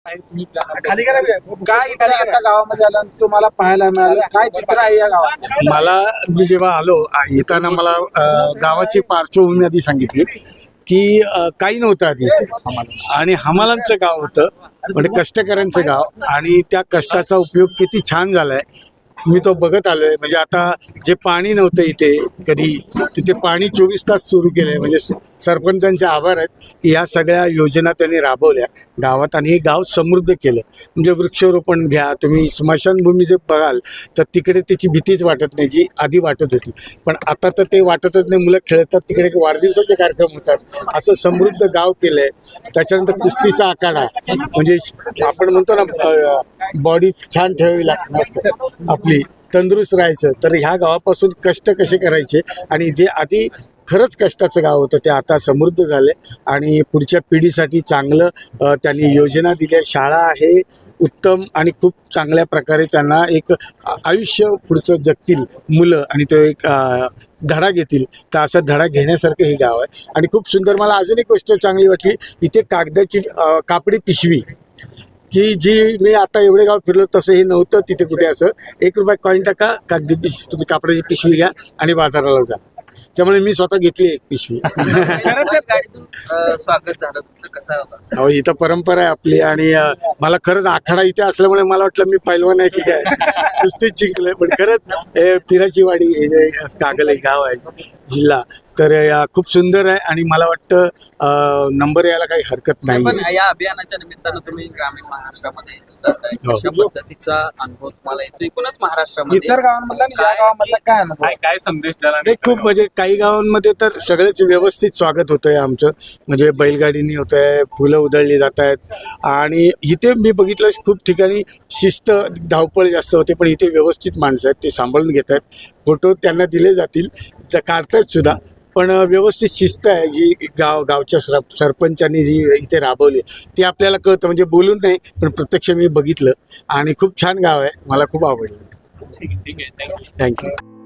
तुम्ही काय इकडे आता गावामध्ये आला तुम्हाला पाहायला मिळालं, काय चित्र आहे या गावात? मी जेव्हा आलो येताना मला गावाची पार्श्वभूमी आधी सांगितली की काही नव्हतं आधी इथे आणि हमालांचं गाव होतं, म्हणजे कष्टकऱ्यांचं गाव, आणि त्या कष्टाचा उपयोग किती छान झालाय मी तो बघत आलोय. म्हणजे आता जे पाणी नव्हतं इथे कधी, तिथे पाणी 24 तास सुरू केलंय. म्हणजे सरपंचांचे आभार आहेत की ह्या सगळ्या योजना त्यांनी राबवल्या गावात आणि हे गाव समृद्ध केलं. म्हणजे वृक्षारोपण घ्या तुम्ही, स्मशानभूमी जे बघाल तर तिकडे त्याची भीतीच वाटत नाही जी आधी वाटत होती, पण आता तर ते वाटतच नाही. मुलं खेळतात तिकडे, वाढदिवसाचे कार्यक्रम होतात, असं समृद्ध गाव केलंय. त्याच्यानंतर कुस्तीचा आखाडा, म्हणजे आपण म्हणतो ना बॉडी छान ठेवावी लागते आपली, तंदुरुस्त राहायचं, तर ह्या गावापासून कष्ट कसे करायचे आणि जे आधी खरंच कष्टाचं गाव होतं ते आता समृद्ध झाले आणि पुढच्या पिढीसाठी चांगलं त्यांनी योजना दिल्या. शाळा आहे उत्तम आणि खूप चांगल्या प्रकारे त्यांना एक आयुष्य पुढचं जगतील मुलं आणि तो एक धडा घेतील, तर असा धडा घेण्यासारखं हे गाव आहे. आणि खूप सुंदर, मला अजून एक गोष्ट चांगली वाटली, इथे कागदाची कापडी पिशवी की जी मी आता एवढे गाव फिरलो तसं हे नव्हतं तिथे कुठे. असं 1 रुपया कॉईन टाका, कागदी पिशवी, तुम्ही कापडाची पिशवी घ्या आणि बाजाराला जा. त्यामुळे मी स्वतः घेतली एक पिशवी. गाडीतून स्वागत झालं तुमचं, कसं होतं? हो, इथं परंपरा आहे आपली आणि मला खरंच आखाडा इथे असल्यामुळे मला वाटलं मी पैलवान आहे की काय, कुस्तीच जिंकलंय. पण खरंच पिराची वाडी हे जे कागल गाव आहे जिल्हा, तर खूप सुंदर आहे आणि मला वाटतं नंबर यायला काही हरकत नाही. पण या अभियानाच्या निमित्तानं तुम्ही ग्रामीण महाराष्ट्रामध्ये जाताय, कशा पद्धतीचा अनुभव तुम्हाला येतो एकूणच महाराष्ट्रामध्ये? इतर गावांमधला आणि या गावामधला काय अनुभव? काय संदेश द्याला? ते खूप, म्हणजे काही गावांमध्ये तर सगळेच व्यवस्थित स्वागत होतंय आमचं, म्हणजे बैलगाडीनी होत आहे, फुलं उधळली जात आहेत. आणि इथे मी बघितलं खूप ठिकाणी शिस्त, धावपळ जास्त होते, पण इथे व्यवस्थित माणसं आहेत, ते सांभाळून घेत आहेत. फोटो त्यांना दिले जातील, त्या काढतायत सुद्धा, पण व्यवस्थित शिस्त आहे जी गावच्या सरपंचांनी जी इथे राबवली ती आपल्याला कळतं. म्हणजे बोलून नाही, पण प्रत्यक्ष मी बघितलं आणि खूप छान गाव आहे, मला खूप आवडलं. ठीक आहे, थँक्यू. थँक्यू.